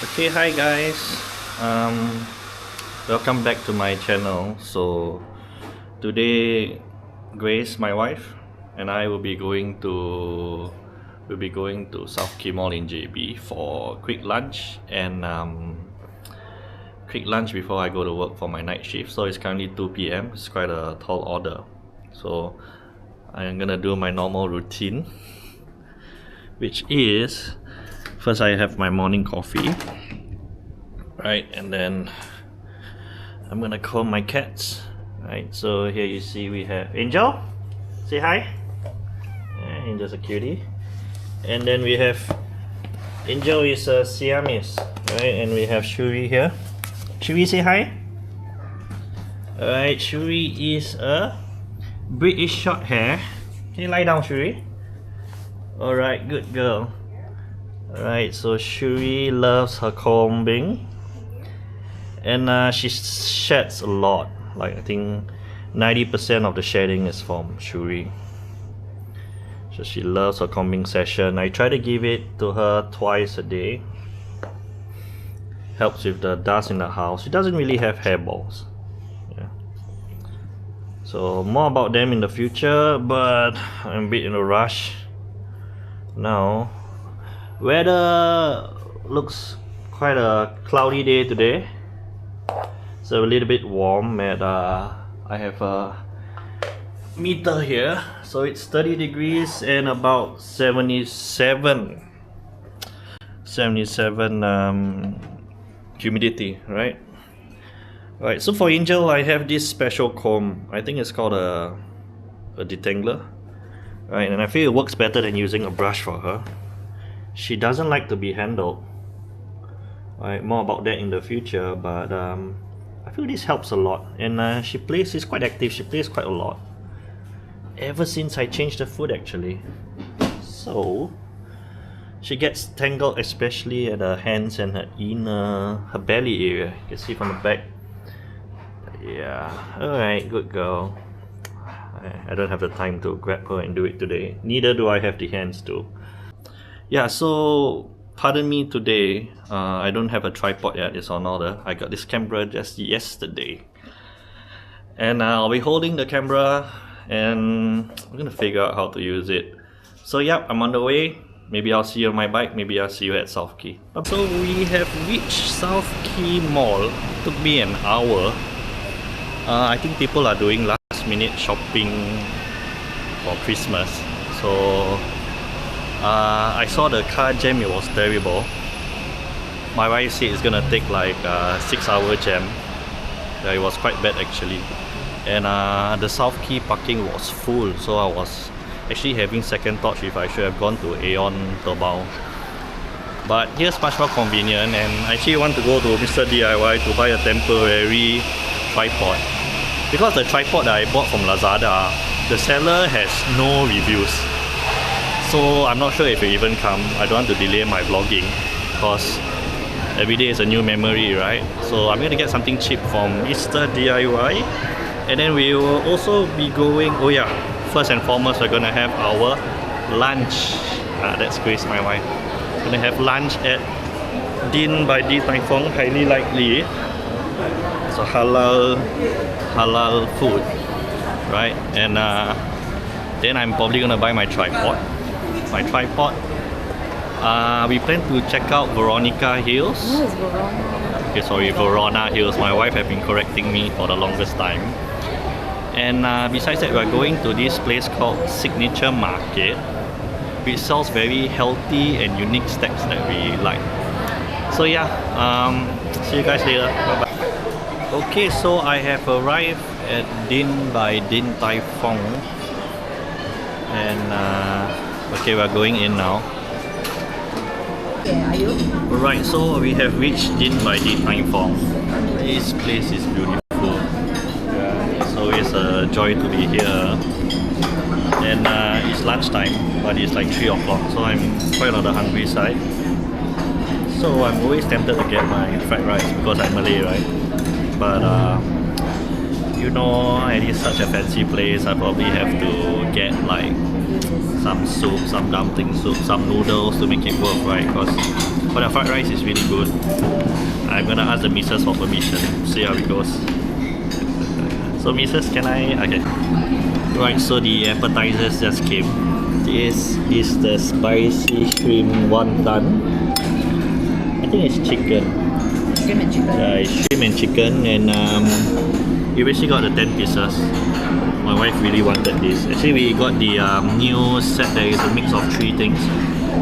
Okay, hi guys. Welcome back to my channel. So today, Grace, my wife, and I will be going to southkey Mall in JB for quick lunch and quick lunch before I go to work for my night shift. So it's currently 2 p.m. It's quite a tall order. So I'm gonna do my normal routine, which is first I have my morning coffee, right, and then I'm gonna comb my cats, right. So here you see we have Angel, say hi. Yeah, Angel's a cutie. And then we have Angel is a Siamese, right, and we have Shuri here. Shuri, say hi. Alright, Shuri is a British short hair. Can you lie down, Shuri? Alright, good girl. Alright, so Shuri loves her combing, and she sheds a lot. Like I think 90% of the shedding is from Shuri. So she loves her combing session. I try to give it to her twice a day. Helps with the dust in the house. She doesn't really have hairballs. Yeah. So more about them in the future, but I'm a bit in a rush now. Weather looks quite a cloudy day today, so a little bit warm. And I have a meter here, so it's 30 degrees and about 77 humidity, right? Right, so for Angel I have this special comb. I think it's called a detangler, right, and I feel it works better than using a brush for her. She doesn't like to be handled, right? More about that in the future, but I feel this helps a lot. And she's quite active. She plays quite a lot ever since I changed the food, actually. So she gets tangled, especially at her hands and her belly area. You can see from the back. Yeah, alright, good girl. I don't have the time to grab her and do it today. Neither do I have the hands to. Yeah, so pardon me today, I don't have a tripod yet, it's on order. I got this camera just yesterday. And I'll be holding the camera and I'm gonna figure out how to use it. So yeah, I'm on the way. Maybe I'll see you on my bike, maybe I'll see you at southkey. So we have reached southkey Mall. It took me an hour. I think people are doing last minute shopping for Christmas. So I saw the car jam, it was terrible. My wife said it's gonna take like a 6-hour jam. Yeah, it was quite bad actually. And the southkey parking was full, so I was actually having second thoughts if I should have gone to Aeon Tobau. But here's much more convenient, and I actually want to go to Mr. DIY to buy a temporary tripod. Because the tripod that I bought from Lazada, the seller has no reviews. So I'm not sure if it even come. I don't want to delay my vlogging because every day is a new memory, right? So I'm gonna get something cheap from Mr. DIY, and then we will also be going. Oh yeah, first and foremost, we're gonna have our lunch. That's Grace, my wife. We're gonna have lunch at Din by Di Tai Fung, highly likely. So halal food, right? And then I'm probably gonna buy my tripod. We plan to check out Veronica Hills. What is Verona? Okay, sorry, Verona Hills. My wife has been correcting me for the longest time. And besides that, we're going to this place called Signature Market, which sells very healthy and unique snacks that we like. So yeah, see you guys later. Bye bye. Okay, so I have arrived at Din by Din Tai Fung, and okay, we're going in now. Yeah, are you? Alright, so we have reached Din by Di Tai Fung. This place is beautiful. Yeah, it's always a joy to be here. And it's lunchtime, but it's like 3 o'clock, so I'm quite on the hungry side. So I'm always tempted to get my fried rice because I'm Malay, right? But you know, it is such a fancy place, I probably have to get like some soup, some dumpling soup, some noodles to make it work, right? Because for the fried rice is really good. I'm gonna ask the missus for permission, see how it goes. So missus, can I? Okay. Right, so the appetizers just came. This is the spicy shrimp wonton. I think it's chicken. Shrimp and chicken. Yeah, it's shrimp and chicken, and we basically got the 10 pieces. My wife really wanted this. Actually, we got the new set that is a mix of 3 things.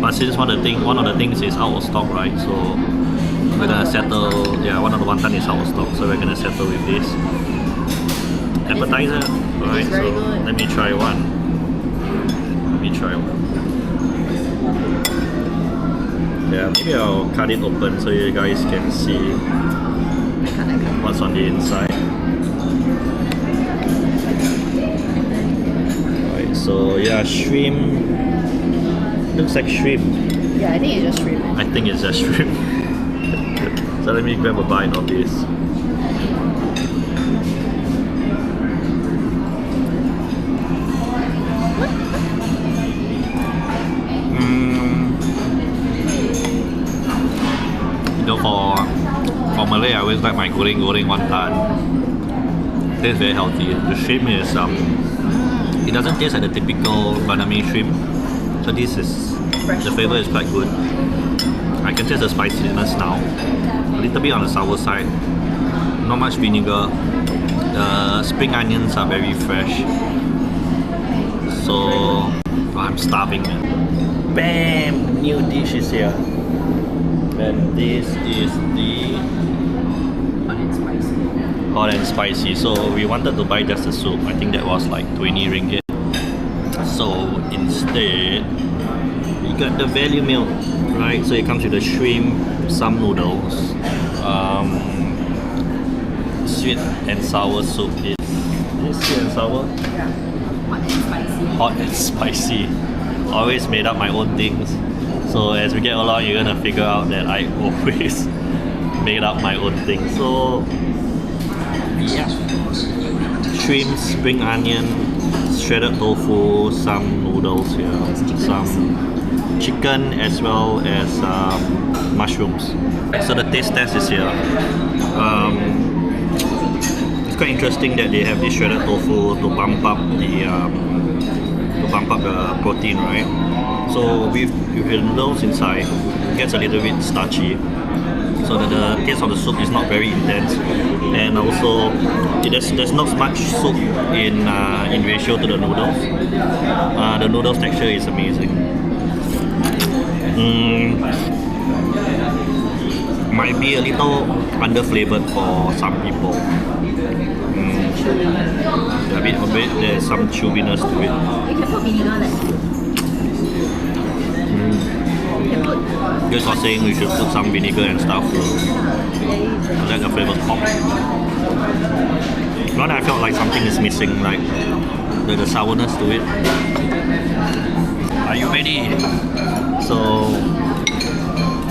But since one of the things is out of stock, right? So we're gonna settle. Yeah, one of the wonton is out of stock, so we're gonna settle with this appetizer. Alright, so good. let me try one. Yeah, maybe I'll cut it open so you guys can see what's on the inside. Alright, so yeah, shrimp. Looks like shrimp. Yeah, I think it's just shrimp. I think it's just shrimp. So let me grab a bite of this. For Malay, I always like my goreng wonton. Tastes very healthy. The shrimp is it doesn't taste like the typical Vietnamese shrimp. So this is the flavor is quite good. I can taste the spiciness now. A little bit on the sour side. Not much vinegar. The spring onions are very fresh. So I'm starving, man. Bam! New dish is here. And this is the hot and spicy. So we wanted to buy just the soup. I think that was like 20 ringgit. So instead, we got the value meal, right? So it comes with the shrimp, some noodles, sweet and sour soup. Is sweet and sour? Yeah. Hot and spicy. Hot and spicy. Always made up my own things. So as we get along, you're gonna figure out that I always made up my own things. So yeah, shrimp, spring onion, shredded tofu, some noodles here, some chicken as well as mushrooms. So the taste test is here. It's quite interesting that they have this shredded tofu to bump up the protein, right? So with the noodles inside, it gets a little bit starchy. So that the taste of the soup is not very intense, and also there's not much soup in ratio to the noodles. The noodles texture is amazing. Might be a little under-flavored for some people. A bit, there's some chewiness to it. You can put vinegar Just was saying we should put some vinegar and stuff to let the flavor pop. One I felt like something is missing, like the sourness to it. Are you ready? So,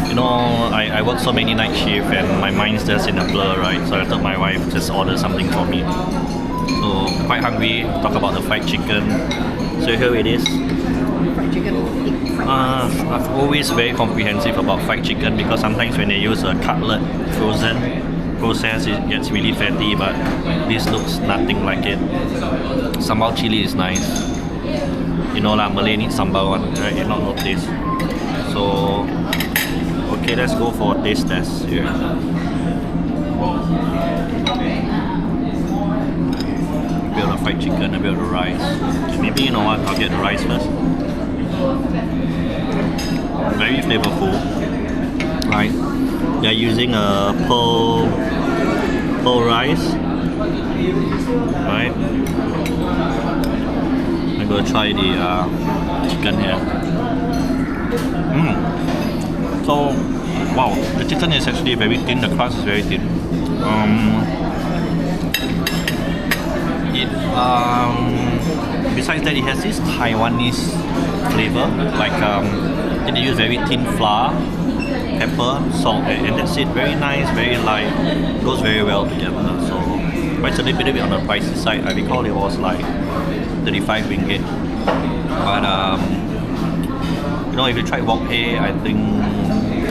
you know, I work so many night shifts and my mind's just in a blur, right? So I thought my wife just order something for me. So quite hungry. Talk about the fried chicken. So here it is. fried chicken. I've always very comprehensive about fried chicken because sometimes when they use a cutlet frozen process, it gets really fatty, but this looks nothing like it. Sambal chili is nice. You know lah, Malay needs sambal one, right? You not notice. So okay, let's go for a taste test here. A bit of the fried chicken, a bit of the rice. Maybe you know what? I'll get the rice first. Very flavorful, right? They're using a pearl rice, right? I'm gonna try the chicken here. So, wow, the chicken is actually very thin. The crust is very thin. Besides that, it has this Taiwanese flavor, like they use very thin flour, pepper, salt, and that's it. Very nice, very light, goes very well together. So it's a little bit on the pricey side. I recall it was like 35 ringgit, but know, if you tried wok hei, I think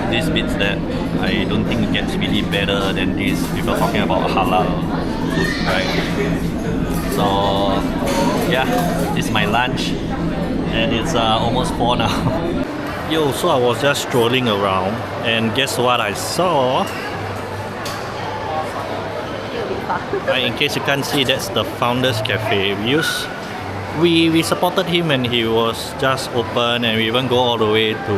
this beats that. I don't think it gets really better than this if you're talking about halal food, right? So yeah, it's my lunch and it's almost 4 now. Yo, so I was just strolling around and guess what I saw? Right, in case you can't see, that's the Founders Cafe. We supported him when he was just open, and we even go all the way to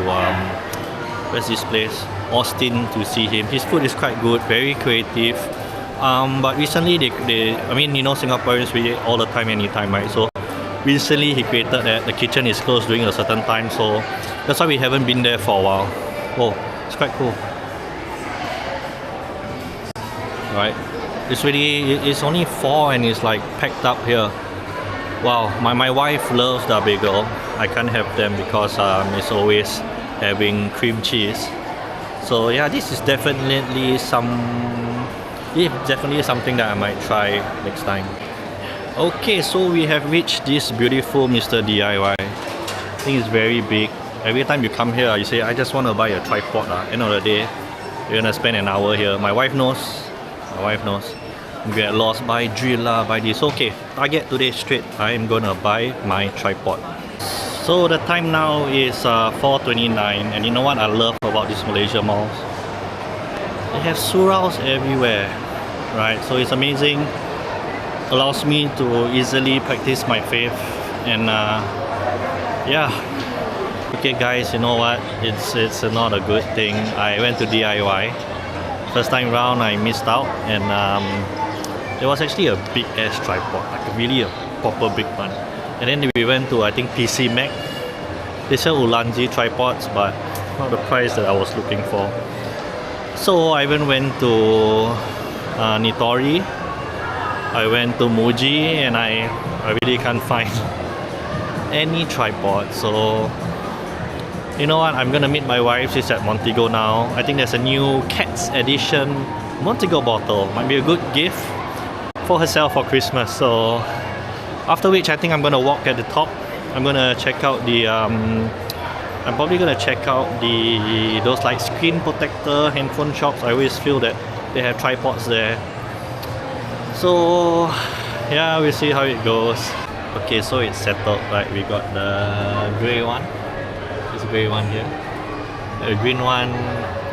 where's this place? Austin to see him. His food is quite good, very creative. But recently I mean, you know, Singaporeans, we eat all the time, anytime, right? So recently he created that the kitchen is closed during a certain time, so that's why we haven't been there for a while. Oh, it's quite cool. Right, it's only 4 and it's like packed up here. Wow, my wife loves the bagel. I can't have them because it's always having cream cheese. So yeah, this is definitely something that I might try next time. Okay, so we have reached this beautiful Mr. DIY. I think it's very big. Every time you come here, you say, I just want to buy a tripod. End of the day, you're gonna spend an hour here. My wife knows. You get lost, buy drill, buy this. Okay, target today straight. I am gonna buy my tripod. So the time now is 4:29, and you know what I love about these Malaysia malls? They have suraus everywhere, right? So it's amazing. Allows me to easily practice my faith, and yeah. Okay guys, you know what? It's not a good thing. I went to DIY. First time round, I missed out, and there was actually a big ass tripod, like really a proper big one. And then we went to, I think, PC Mac. They sell Ulanzi tripods, but not the price that I was looking for. So I even went to Nitori. I went to Muji, and I really can't find any tripod. So you know what? I'm gonna meet my wife. She's at Montego now. I think there's a new Cats edition Montego bottle. Might be a good gift for herself for Christmas. So after which, I think I'm gonna walk at the top. I'm gonna check out the I'm probably gonna check out those like screen protector handphone shops. I always feel that they have tripods there. So yeah, we'll see how it goes. Okay, so it's settled, right? We got the grey one. This grey one here. The green one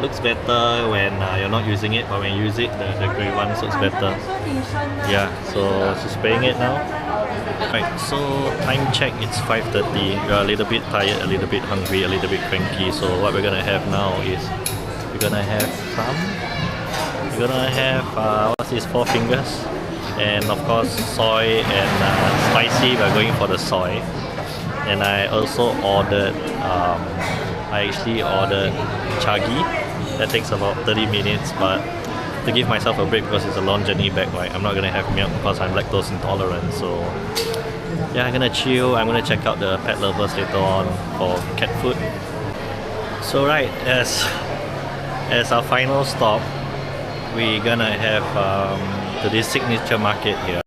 looks better when you're not using it, but when you use it, the grey one looks better. Yeah, so she's paying it now. Right, so time check, it's 5:30. We're a little bit tired, a little bit hungry, a little bit cranky. So what we're gonna have now is we're gonna have what's this, 4 fingers, and of course soy and spicy. We're going for the soy. And I also ordered I actually ordered chagi. That takes about 30 minutes, but to give myself a break because it's a long journey back, right? I'm not gonna have milk because I'm lactose intolerant. So yeah, I'm gonna chill. I'm gonna check out the Pet Lovers later on for cat food. So right, as our final stop, we're gonna have to this signature market here.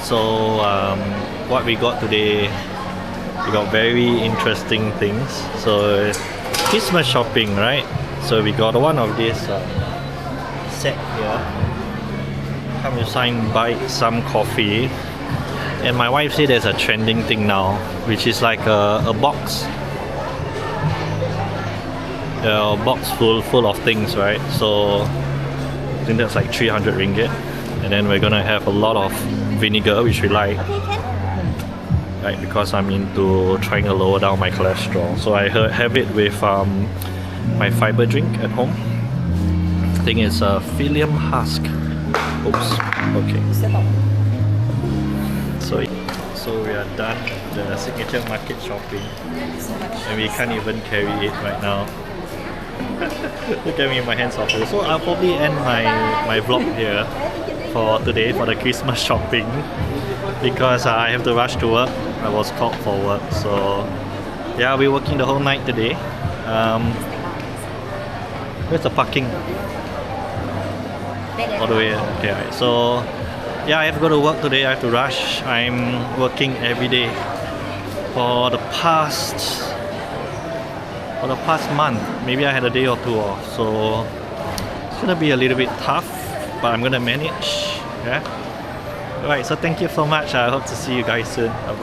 So what we got today, we got very interesting things. So Christmas shopping, right? So we got one of this set here. Come inside, buy some coffee. And my wife said there's a trending thing now, which is like a box. A box full of things, right? So I think that's like 300 ringgit. And then we're gonna have a lot of vinegar, which we like. Right, because I'm into trying to lower down my cholesterol. So I have it with my fiber drink at home. I think it's a psyllium husk. Oops. Okay. So we are done the signature market shopping, and we can't even carry it right now. Look at me, my hands are full. So I'll probably end my vlog here for today for the Christmas shopping, because I have to rush to work. I was called for work, so yeah, I'll be working the whole night today. Where's the parking? All the way. Okay, right. So yeah, I have to go to work today. I have to rush. I'm working every day for the past for the past month. Maybe I had a day or two off, so it's gonna be a little bit tough, but I'm gonna manage. Yeah. Alright, so thank you so much. I hope to see you guys soon. Bye-bye.